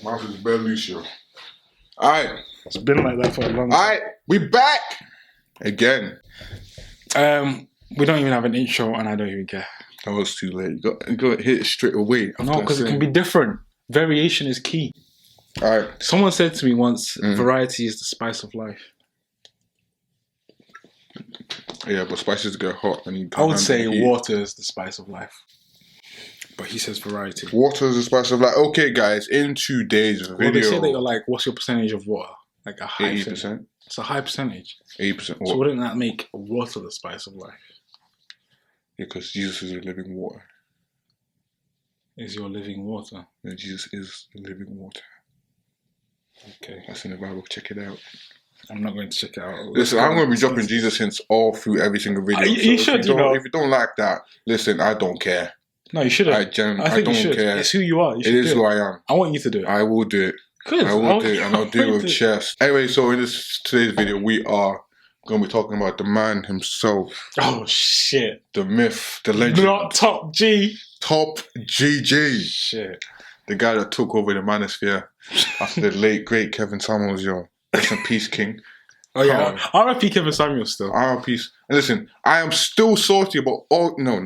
Mouth is bare loose, yo. Alright. It's been like that for a long time. Alright, we back again. We don't even have an intro, and I don't even care. That was too late. You got to hit it straight away. No, because it can be different. Variation is key. Alright. Someone said to me once, variety is the spice of life. Yeah, but spices get hot. And you I would say water is the spice of life. But he says variety. Water is the spice of life. Okay, guys, in today's video... Well, they say that you're like, what's your percentage of water? Like a high 80%. It's a high percentage. 80% water. So wouldn't that make water the spice of life? Yeah, because Jesus is a living water. Is your living water? Yeah, Jesus is the living water. Okay. That's in the Bible. Check it out. I'm not going to check it out. Listen, I'm going to be dropping Jesus hints all through every single video. You should, you know. If you don't like that, listen, I don't care. No, you shouldn't. I think you don't should. care. It's who you are. You it is who I am. I want you to do it. I will do it. Good. I will do it, and I'll do it with chest. Anyway, so in today's video, we are going to be talking about the man himself. Oh, shit. The myth, the legend. Not Top G. Top GG. Shit. The guy that took over the manosphere after the late, great Kevin Samuels, yo. Rest in peace, King. Oh, yeah. R.I.P. Kevin Samuels still. R.I.P. And listen, I am still salty about all... No.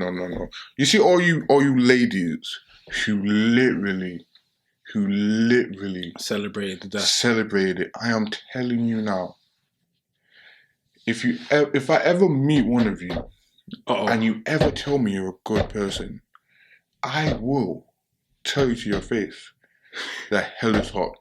You see all you ladies who literally celebrated the death. Celebrated it. I am telling you now. If I ever meet one of you and you ever tell me you're a good person, I will tell you to your face that hell is hot.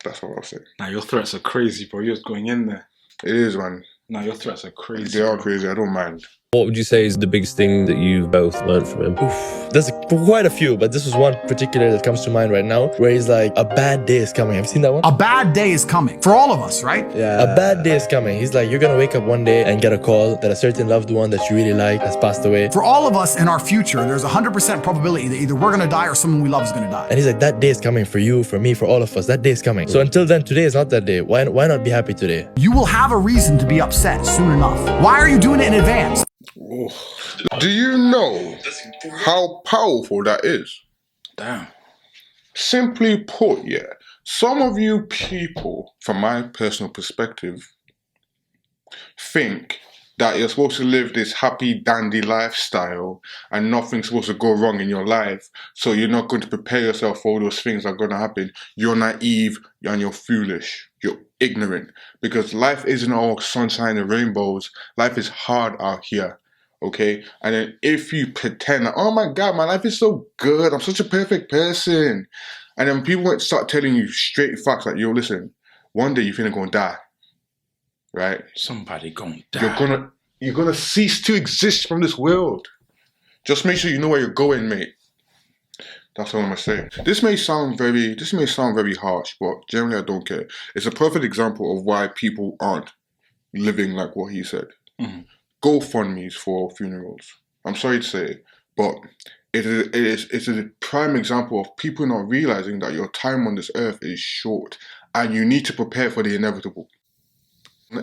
That's what I'll say. Now your threats are crazy, bro. You're just going in there. It is, man. Now your threats are crazy. They are crazy. I don't mind. What would you say is the biggest thing that you've both learned from him? Oof, there's quite a few, but this was one particular that comes to mind right now, where he's like, a bad day is coming. Have you seen that one? A bad day is coming. For all of us, right? Yeah. A bad day is coming. He's like, you're gonna wake up one day and get a call that a certain loved one that you really like has passed away. For all of us in our future, there's a 100% probability that either we're gonna die or someone we love is gonna die. And he's like, that day is coming for you, for me, for all of us. That day is coming. So until then, today is not that day. Why not be happy today? You will have a reason to be upset soon enough. Why are you doing it in advance? Do you know how powerful that is? Damn. Simply put, yeah, some of you people, from my personal perspective, think that you're supposed to live this happy dandy lifestyle and nothing's supposed to go wrong in your life, so you're not going to prepare yourself for all those things that are going to happen. You're naive and you're foolish. You're ignorant, because life isn't all sunshine and rainbows. Life is hard out here. Okay, and then if you pretend, oh my God, my life is so good, I'm such a perfect person, and then people won't start telling you straight facts like, yo, listen, one day you're finna gonna die, right? Somebody gonna die. You're gonna cease to exist from this world. Just make sure you know where you're going, mate. That's all I'm gonna say. This may sound very harsh, but generally I don't care. It's a perfect example of why people aren't living like what he said. GoFundMes for funerals. I'm sorry to say, but it's a prime example of people not realizing that your time on this earth is short and you need to prepare for the inevitable.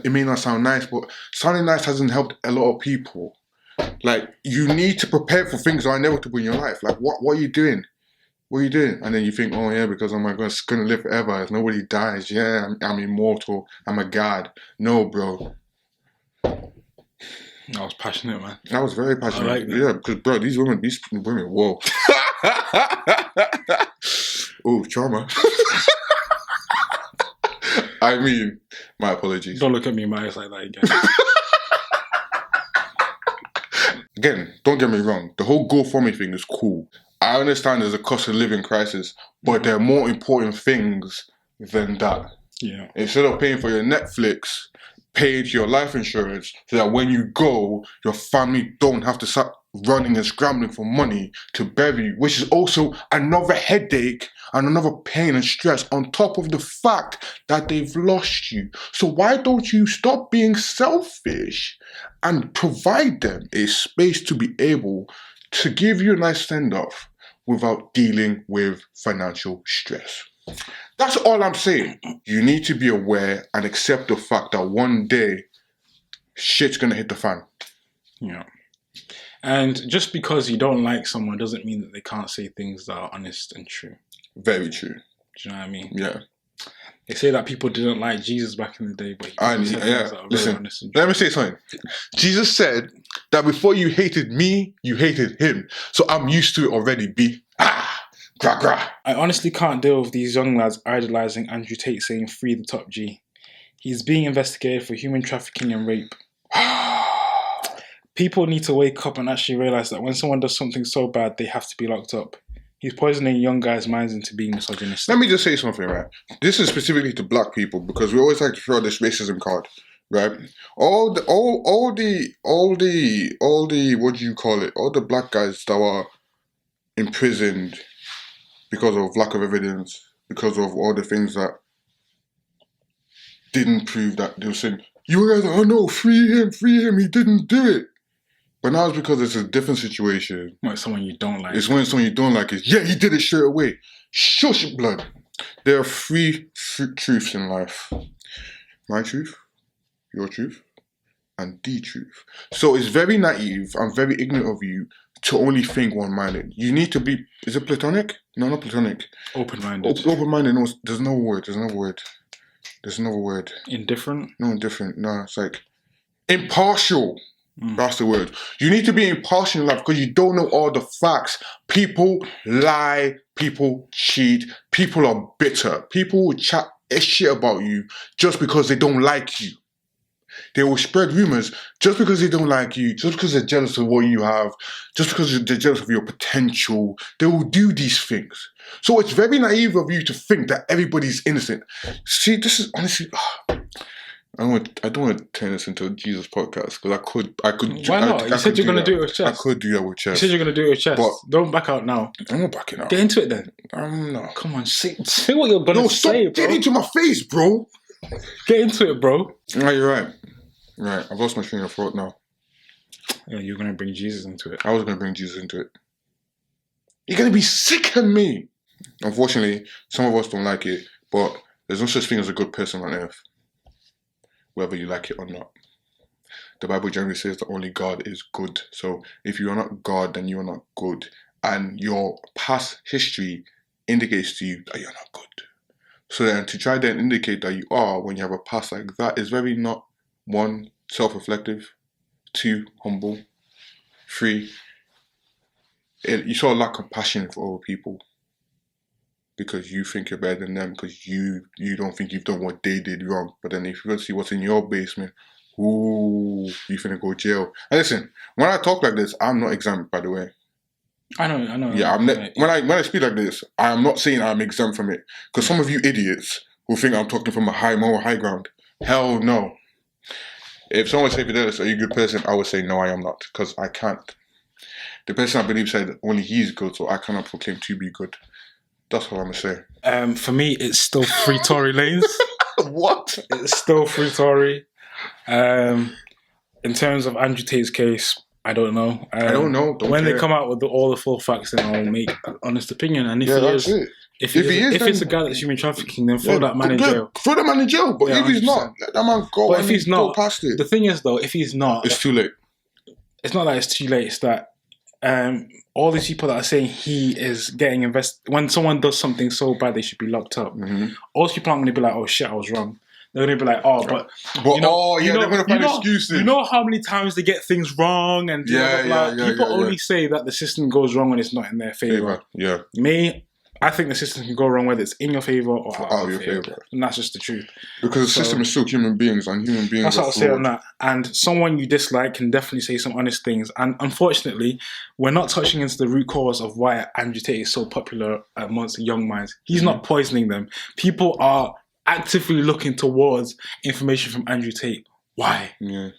It may not sound nice, but sounding nice hasn't helped a lot of people. Like, you need to prepare for things that are inevitable in your life. Like, what are you doing? What are you doing? And then you think, oh yeah, because I'm going to live forever. If nobody dies, yeah, I'm immortal. I'm a god. No, bro. I was passionate, man. I was very passionate. I like that. Yeah, because, bro, these women, whoa. Oh, trauma. I mean, my apologies. Don't look at me in my eyes like that again. Again, don't get me wrong. The whole GoFundMe thing is cool. I understand there's a cost of living crisis, but there are more important things than that. Yeah. Instead of paying for your Netflix, pay into your life insurance so that when you go, your family don't have to start running and scrambling for money to bury you, which is also another headache and another pain and stress on top of the fact that they've lost you. So why don't you stop being selfish and provide them a space to be able to give you a nice send-off without dealing with financial stress? That's all I'm saying. You need to be aware and accept the fact that one day shit's gonna hit the fan. Yeah. And just because you don't like someone doesn't mean that they can't say things that are honest and true. Very true. Do you know what I mean? Yeah. They say that people didn't like Jesus back in the day, but he said things that are very Listen, honest and let me say something. Jesus said that before you hated me, you hated him. So I'm used to it already, B. Gra gra. I honestly can't deal with these young lads idolizing Andrew Tate saying free the top G. He's being investigated for human trafficking and rape. People need to wake up and actually realize that when someone does something so bad, they have to be locked up. He's poisoning young guys' minds into being misogynistic. Let me just say something, right? This is specifically to black people because we always like to throw this racism card, right? All the what do you call it? All the black guys that were imprisoned because of lack of evidence, because of all the things that didn't prove that they were saying, you guys are, oh no, free him, he didn't do it. But now it's because it's a different situation. Like someone you don't like. It's when someone you don't like is, yeah, he did it straight away. Shush, blood. There are three truths in life. My truth, your truth, and the truth. So it's very naive and very ignorant of you to only think one-minded. You need to be, is it platonic? No, not platonic. Open-minded. Open-minded, no, there's no word. Indifferent? No, indifferent. No, it's like impartial. That's the word. You need to be impartial in life because you don't know all the facts. People lie, people cheat, people are bitter. People will chat shit about you just because they don't like you. They will spread rumors just because they don't like you, just because they're jealous of what you have, just because they're jealous of your potential. They will do these things. So it's very naive of you to think that everybody's innocent. See, this is honestly... I don't want to turn this into a Jesus podcast because I could. Why not? You said you're going to do it with chess. I could do that with chess. You said you're going to do it with chess. But don't back out now. I'm not backing out. Get into it then. No. Come on, say what you're going to say, bro. Get into my face, bro. Get into it, bro. No, you're right. Right, I've lost my train of thought now. Yeah, you're going to bring Jesus into it. I was going to bring Jesus into it. You're going to be sick of me. Unfortunately, some of us don't like it, but there's no such thing as a good person on earth. Whether you like it or not. The Bible generally says that only God is good. So if you are not God, then you are not good. And your past history indicates to you that you're not good. So then to try then indicate that you are when you have a past like that is very not, 1, self-reflective, 2, humble, 3, you sort of lack compassion for other people. Because you think you're better than them, because you don't think you've done what they did wrong. But then if you go see what's in your basement, ooh, you finna go jail. And listen, when I talk like this, I'm not exempt, by the way. I know. Yeah, when I speak like this, I'm not saying I'm exempt from it. Because some of you idiots who think I'm talking from a moral high ground, hell no. If someone said, Ellis, are you a good person? I would say, no, I am not, because I can't. The person I believe said only he's good, so I cannot proclaim to be good. That's what I'm going to say. For me, it's still free Tory lanes. What? It's still free Tory. In terms of Andrew Tate's case, I don't know. I don't know. When they come out with all the full facts, then I'll make an honest opinion. And if it's a guy that's human trafficking, then throw that man in jail. Throw that man in jail. But if he's 100%. not, let that man go. But if he's not, go past it. The thing is, though, if he's not, It's too late. It's not that it's too late. It's that all these people that are saying he is getting when someone does something so bad, they should be locked up. All these people aren't going to be like, oh shit, I was wrong. They're going to be like, oh, but they're going to find excuses. You know how many times they get things wrong and people only say that the system goes wrong when it's not in their favor. Yeah. Me, I think the system can go wrong whether it's in your favor or out of your favor. And that's just the truth. Because the system is still human beings, and human beings that's are what I'll say flawed. on that. And someone you dislike can definitely say some honest things. And unfortunately, we're not touching into the root cause of why Andrew Tate is so popular amongst young minds. He's not poisoning them. People are actively looking towards information from Andrew Tate. Why? Yeah.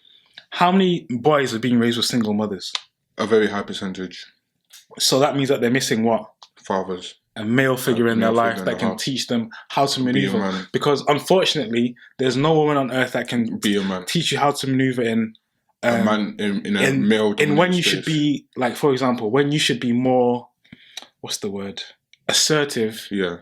How many boys are being raised with single mothers? A very high percentage. So that means that they're missing what? Fathers. A male figure in their life that can teach them how to maneuver. Because unfortunately, there's no woman on earth that can be a man. Teach you how to maneuver in a man in a male. In when you should be, like, for example, when you should be more, what's the word? Assertive. Yeah.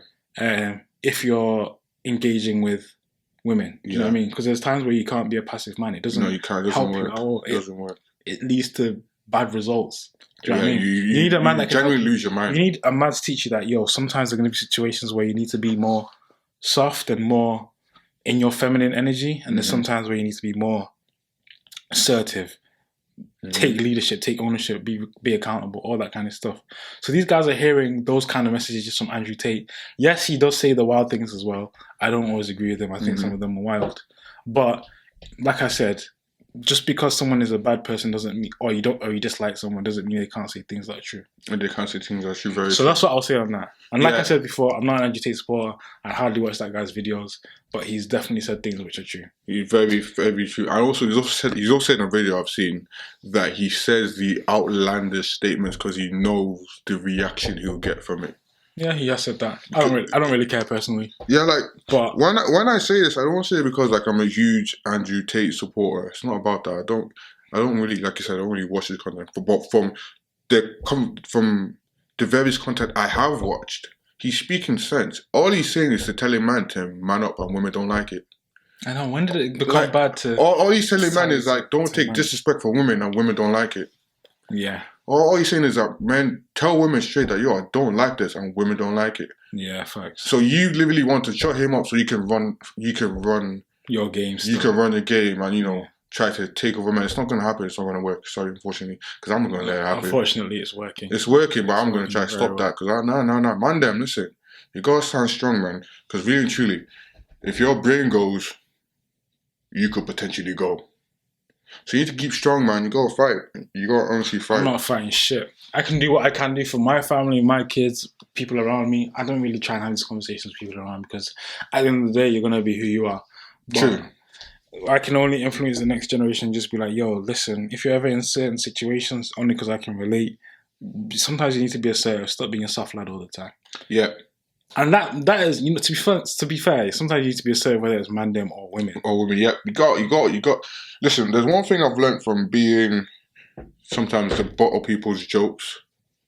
If you're engaging with women, you know what I mean? Because there's times where you can't be a passive man. It doesn't. No, you can't. It doesn't work. It doesn't work. It leads to bad results. Do you know what I mean? You need a man that can genuinely help lose your mind. You need a man to teach you that, yo, sometimes there are going to be situations where you need to be more soft and more in your feminine energy, and there's sometimes where you need to be more assertive, take leadership, take ownership, be accountable, all that kind of stuff. So these guys are hearing those kind of messages from Andrew Tate. Yes, he does say the wild things as well. I don't always agree with him. I think some of them are wild. But like I said, just because someone is a bad person doesn't mean, or you dislike someone doesn't mean they can't say things that are true. And they can't say things that are true. So that's what I'll say on that. And like I said before, I'm not an Andrew Tate supporter. I hardly watch that guy's videos, but he's definitely said things which are true. He's very, very true. And also, he's also said in a video I've seen that he says the outlandish statements because he knows the reaction he'll get from it. Yeah, he has said that. I don't really care personally. Yeah, like, but when I say this, I don't say it because like I'm a huge Andrew Tate supporter. It's not about that. I don't really, like you said, I don't really watch his content. But from the various content I have watched, he's speaking sense. All he's saying is to tell a man to man up, and women don't like it. I know. When did it become bad to? All he's telling man is like, don't take disrespect for women, and women don't like it. Yeah. All he's saying is that, man, tell women straight that, yo, I don't like this, and women don't like it. Yeah, facts. So you literally want to shut him up so you can run your game. You can run the game and, try to take over men. It's not going to happen. It's not going to work. Sorry, unfortunately, because I'm not going to let it happen. Unfortunately, it's working. It's working, but I'm going to try to stop that because no. Man, them, listen. You got to stand strong, man, because really and truly, if your brain goes, you could potentially go. So you need to keep strong, man. You got to fight. You got to honestly fight. I'm not fighting shit. I can do what I can do for my family, my kids, people around me. I don't really try and have these conversations with people around me because at the end of the day, you're going to be who you are. But True. I can only influence the next generation and just be like, yo, listen, if you're ever in certain situations, only because I can relate, sometimes you need to be assertive. Stop being a soft lad all the time. Yeah. And that is, to be fair, sometimes you need to be assertive, whether it's man, them, or women. Or women, yeah. You got. Listen, there's one thing I've learned from being sometimes the butt of people's jokes,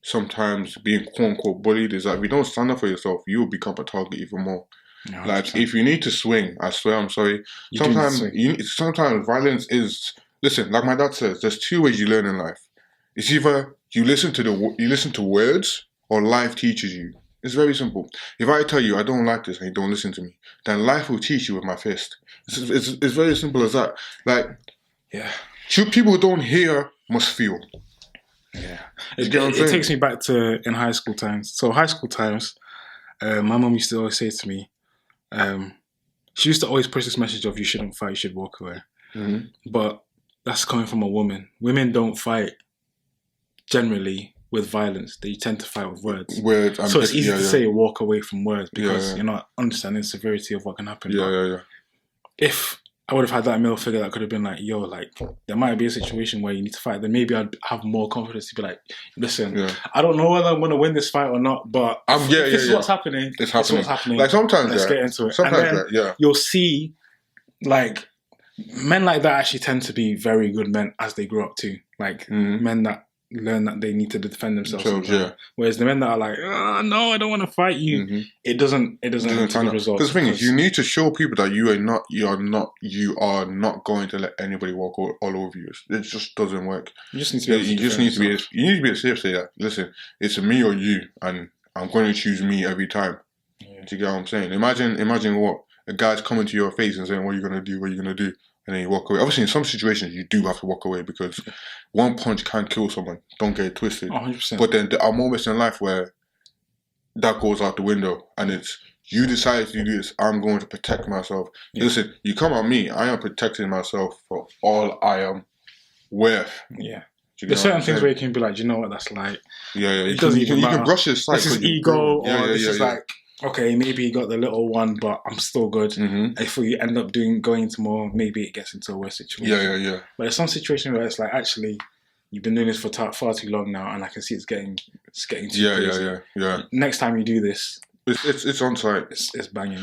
sometimes being quote unquote bullied, is that if you don't stand up for yourself, you will become a target even more. No, like, if you need to swing, I swear, I'm sorry. Sometimes violence is. Listen, like my dad says, there's two ways you learn in life. It's either you listen to words, or life teaches you. It's very simple. If I tell you I don't like this and you don't listen to me, then life will teach you with my fist. It's very simple as that. Like, yeah, people who don't hear must feel. Yeah, it takes me back to in high school times. So high school times, my mum used to always say to me, she used to always push this message of you shouldn't fight, you should walk away. Mm-hmm. But that's coming from a woman. Women don't fight generally with violence. They tend to fight with words. So it's easy to say walk away from words because you're not understanding the severity of what can happen. If I would have had that male figure that could have been like, yo, like, there might be a situation where you need to fight, then maybe I'd have more confidence to be like, listen, I don't know whether I'm going to win this fight or not, but if this is what's happening, it's what's happening. Like, sometimes, let's get into it. Sometimes, and then you'll see, like, men like that actually tend to be very good men as they grow up too. Like, men that learn that they need to defend themselves. Whereas the men that are like, no, I don't want to fight you. It doesn't lead to good results. Because the thing is, you need to show people that you are not going to let anybody walk all over you. It just doesn't work. You just need to be. You need to be a safe. Say that. Listen, it's me or you, and I'm going to choose me every time. Yeah. Do you get what I'm saying? Imagine what a guy's coming to your face and saying, "What are you gonna do? What are you gonna do?" And then you walk away. Obviously, in some situations, you do have to walk away because one punch can kill someone. Don't get it twisted. 100%. But then there are moments in life where that goes out the window and it's, you decided to do this, I'm going to protect myself. Yeah. Listen, you come at me, I am protecting myself for all I am worth. Yeah. There's certain things where you can be like, you know what, that's like... Yeah. You can brush it aside. This is ego, or this is like... Okay, maybe you got the little one, but I'm still good. If we end up going into more, maybe it gets into a worse situation. Yeah. But there's some situation where it's like, actually, you've been doing this for far too long now, and I can see it's getting too crazy. Yeah. Next time you do this, it's on site. It's banging.